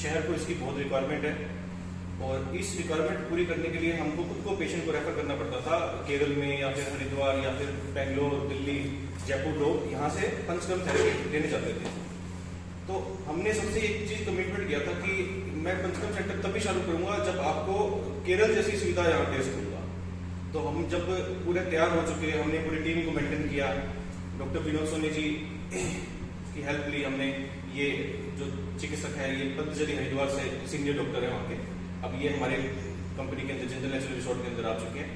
शहर को इसकी बहुत रिक्वायरमेंट है और इस रिक्वायरमेंट पूरी करने के लिए हमको खुद को पेशेंट को रेफर करना पड़ता था केरल में या फिर हरिद्वार या फिर बेंगलोर, दिल्ली, जयपुर। लोग यहाँ से पंचकर्म थेरेपी लेने जाते थे। तो हमने सबसे एक चीज कमिटमेंट किया था कि मैं पंचकर्म सेंटर तभी चालू करूंगा जब आपको केरल जैसी सुविधा यहाँ दे सकूंगा। तो हम जब पूरे तैयार हो चुके, हमने पूरी टीम को मेंटेन किया, डॉक्टर विनोद सोनी जी की हेल्प ली हमने। ये जो चिकित्सक है ये पतंजलि हरिद्वार से सीनियर डॉक्टर है वहाँ के, अब ये हमारे कंपनी के अंदर जिंदल नेचुरल रिसोर्ट के अंदर आ चुके हैं।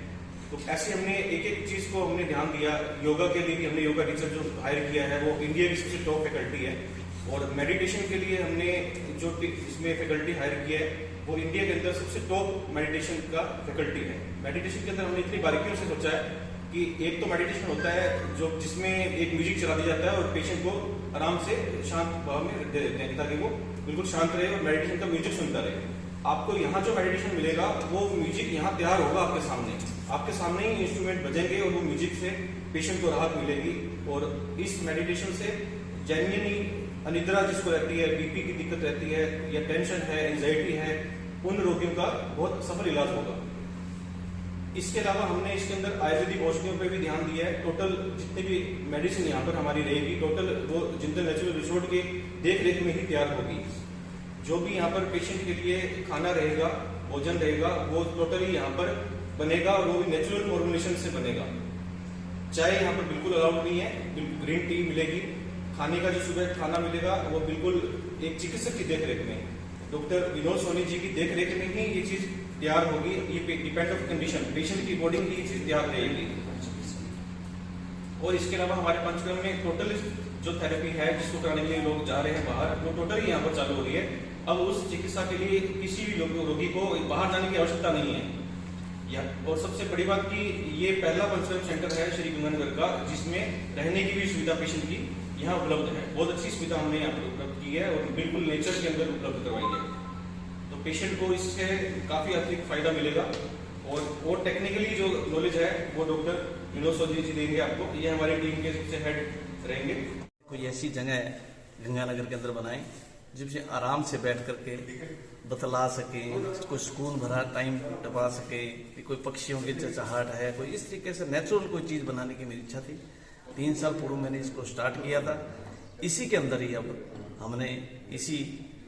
तो ऐसे हमने एक एक चीज को हमने ध्यान दिया। योगा के लिए भी हमने योगा टीचर जो हायर किया है वो इंडिया की सबसे टॉप फैकल्टी है और मेडिटेशन के लिए हमने जो इसमें फैकल्टी हायर किया है वो इंडिया के अंदर सबसे टॉप मेडिटेशन का फैकल्टी है। मेडिटेशन के अंदर हमने इतनी बारीकियों से सोचा है कि एक तो मेडिटेशन होता है जो जिसमें एक म्यूजिक चला दिया जाता है और पेशेंट को आराम से शांत भाव में दे देते हैं ताकि वो बिल्कुल शांत रहे और मेडिटेशन का म्यूजिक सुनता रहे। आपको यहाँ जो मेडिटेशन मिलेगा वो म्यूजिक यहाँ तैयार होगा आपके सामने ही इंस्ट्रूमेंट बजेंगे और वो म्यूजिक से पेशेंट को राहत मिलेगी। और इस मेडिटेशन से जेन्युइनली अनिद्रा जिसको रहती है, बीपी की दिक्कत रहती है या टेंशन है, एंजाइटी है, उन रोगियों का बहुत सफल इलाज होगा। इसके अलावा हमने इसके अंदर आयुर्वेदिक औषधियों पे भी ध्यान दिया है। टोटल जितनी भी मेडिसिन यहाँ पर हमारी रहेगी टोटल वो जिंदल नेचुरल रिसोर्ट के देख रेख में ही तैयार होगी। जो भी यहाँ पर पेशेंट के लिए खाना रहेगा, भोजन रहेगा, वो टोटली यहाँ पर बनेगा और वो भी नेचुरल फॉर्मुलेशन से बनेगा। चाय यहाँ पर बिल्कुल अलाउड नहीं है, ग्रीन टी मिलेगी। खाने का जो सुबह खाना मिलेगा वो बिल्कुल एक चिकित्सक की देखरेख में, डॉक्टर विनोद सोनी जी की देखरेख में ही ये चीज तैयार होगी। ये डिपेंड ऑफ कंडीशन, पेशेंट की अकॉर्डिंग ये चीज तैयार रहेगी। और इसके अलावा हमारे पंचकर्म में टोटल जो थेरेपी है जिसको कराने के लिए लोग जा रहे हैं बाहर, वो टोटल ही यहाँ पर चालू हो रही है। अब उस चिकित्सा के लिए किसी भी रोगी को बाहर जाने की आवश्यकता नहीं है। और सबसे बड़ी बात कि ये पहला पंचकर्म सेंटर है श्री गंगानगर का जिसमें रहने की भी सुविधा पेशेंट की यहाँ उपलब्ध है। बहुत अच्छी सुविधा हमने यहाँ पर उपलब्ध की है और बिल्कुल नेचर के अंदर उपलब्ध करवाई है। तो पेशेंट को इससे काफी अतिरिक्त फायदा मिलेगा। और टेक्निकली जो नॉलेज है वो डॉक्टर विनोद सोनी जी देंगे आपको। ये हमारी टीम के सबसे हेड रहेंगे। कोई ऐसी जगह गंगानगर के अंदर बनाए जिससे आराम से बैठ करके बतला सके, कोई सुकून भरा टाइम टपा सके, कोई पक्षियों की चहचहाट है, कोई इस तरीके से नेचुरल कोई चीज बनाने की मेरी इच्छा थी। 3 साल पूर्व मैंने इसको स्टार्ट किया था। इसी के अंदर ही अब हमने इसी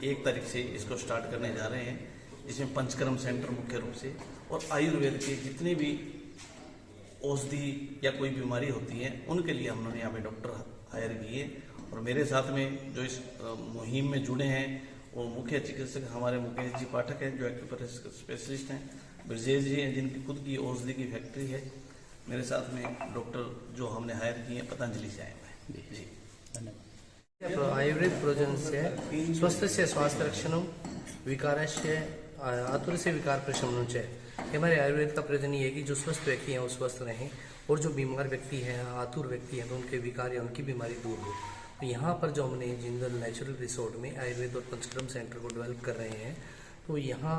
1 तारीख से इसको स्टार्ट करने जा रहे हैं, जिसमें पंचकर्म सेंटर मुख्य रूप से और आयुर्वेद के जितने भी औषधि या कोई बीमारी होती है उनके लिए हमने यहाँ पे डॉक्टर हायर किए। और मेरे साथ में जो इस मुहिम में जुड़े हैं वो मुख्य चिकित्सक हमारे मुकेश जी पाठक हैं जो एक्यूपरेशर स्पेशलिस्ट हैं, ब्रजेश जी हैं जिनकी खुद की औषधि की फैक्ट्री है। मेरे साथ में डॉक्टर जो हमने हायर किए हैं पतंजलि से आए हैं। जी धन्यवाद। आयुर्वेद प्रोजनस्य स्वस्थस्य स्वास्थ्य रक्षणम विकारस्य आतुरस्य विकार प्रशमनम च। हमारे आयुर्वेद का प्रयोजन ये है कि जो स्वस्थ व्यक्ति हैं वो स्वस्थ रहें और जो बीमार व्यक्ति हैं, आतुर व्यक्ति हैं, तो उनके विकार या उनकी बीमारी दूर हो। तो यहाँ पर जो हमने जिंदल नेचुरल रिसोर्ट में आयुर्वेद और पंचकर्म सेंटर को डेवलप कर रहे हैं, तो यहाँ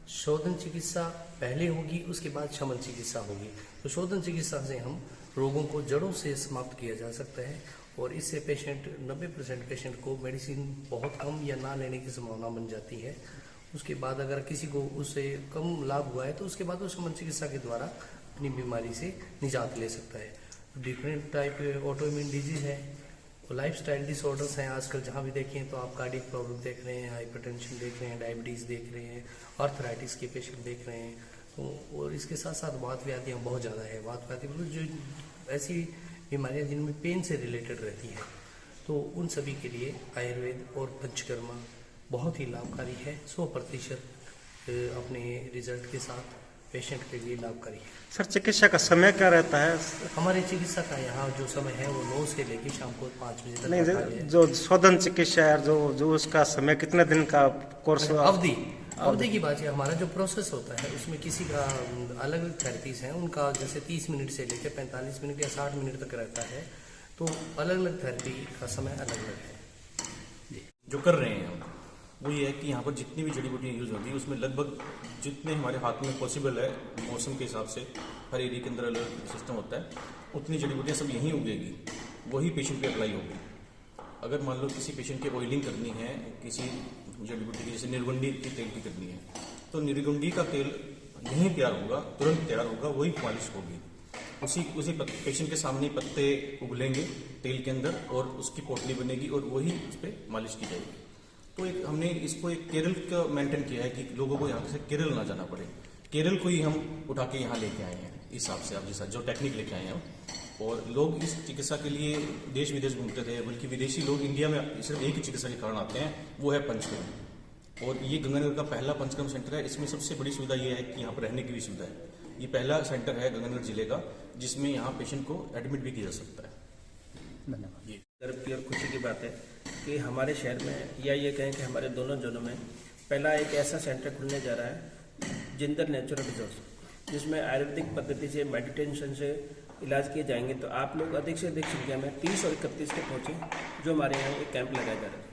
शोधन चिकित्सा पहले होगी, उसके बाद शमन चिकित्सा होगी। तो शोधन चिकित्सा से हम रोगों को जड़ों से समाप्त किया जा सकता है और इससे 90% पेशेंट को मेडिसिन बहुत कम या ना लेने की संभावना बन जाती है। उसके बाद अगर किसी को उससे कम लाभ हुआ है तो उसके बाद वो शमन चिकित्सा के द्वारा अपनी बीमारी से निजात ले सकता है। डिफरेंट टाइप ऑटोइम्यून डिजीज है, लाइफस्टाइल डिसऑर्डर्स हैं आजकल जहाँ भी देखें तो आप कार्डियक प्रॉब्लम देख रहे हैं, हाइपरटेंशन देख रहे हैं, डायबिटीज़ देख रहे हैं, आर्थराइटिस के पेशेंट देख रहे हैं। तो और इसके साथ साथ वात व्याधियाँ बहुत ज़्यादा है। वात व्याधि मतलब जो ऐसी बीमारियाँ जिनमें पेन से रिलेटेड रहती है, तो उन सभी के लिए आयुर्वेद और पंचकर्मा बहुत ही लाभकारी है। 100% अपने रिजल्ट के साथ पेशेंट के लिए लाभकारी है। सर चिकित्सा का समय क्या रहता है? हमारे चिकित्सा का यहाँ जो समय है वो 9 से लेकर शाम को 5 बजे तक। नहीं, जो शोधन चिकित्सा है जो उसका समय कितने दिन का कोर्स? अवधि की बात है। हमारा जो प्रोसेस होता है उसमें किसी का अलग अलग थेरेपीज हैं, उनका जैसे 30 मिनट से लेकर 45 मिनट या 60 मिनट तक रहता है। तो अलग अलग थेरेपी का समय अलग अलग है। जो कर रहे हैं हम वो ये है कि यहाँ पर जितनी भी जड़ी बूटियाँ यूज होती हैं उसमें लगभग जितने हमारे हाथ में पॉसिबल है, मौसम के हिसाब से हर एरिया के अंदर अलग सिस्टम होता है, उतनी जड़ी बूटियाँ सब यहीं उगेगी, वही पेशेंट पे अप्लाई होगी। अगर मान लो किसी पेशेंट की ऑयलिंग करनी है, किसी जड़ी बूटी की, जैसे निर्गुंडी की तेल की करनी है तो निर्गुंडी का तेल यहीं तैयार होगा, तुरंत तैयार होगा, वही मालिश होगी। उसी पेशेंट के सामने पत्ते उबलेंगे तेल के अंदर और उसकी पोटली बनेगी और वही उस पर मालिश की जाएगी। तो हमने इसको एक केरल का मेंटेन किया है कि लोगों को यहाँ से केरल ना जाना पड़े। केरल को ही हम उठा के यहाँ लेके आए हैं इस हिसाब से, आप जैसा जो टेक्निक लेके आए हैं हम। और लोग इस चिकित्सा के लिए देश विदेश घूमते थे, बल्कि विदेशी लोग इंडिया में सिर्फ एक ही चिकित्सा के कारण आते हैं, वो है पंचकर्म। और ये गंगानगर का पहला पंचकर्म सेंटर है। इसमें सबसे बड़ी सुविधा ये है कि यहाँ पर रहने की भी सुविधा है। ये पहला सेंटर है गंगानगर जिले का जिसमें यहाँ पेशेंट को एडमिट भी किया जा सकता है। धन्यवाद। गर्व की और खुशी की बात है कि हमारे शहर में, या ये कहें कि हमारे दोनों जोनों में पहला एक ऐसा सेंटर खुलने जा रहा है जिंदर नेचुरल रिसोर्स, जिसमें आयुर्वेदिक पद्धति से, मेडिटेशन से इलाज किए जाएंगे। तो आप लोग अधिक से अधिक संख्या में 30 और 31 के पहुंचे, जो हमारे यहाँ एक कैंप लगाया जा रहा है।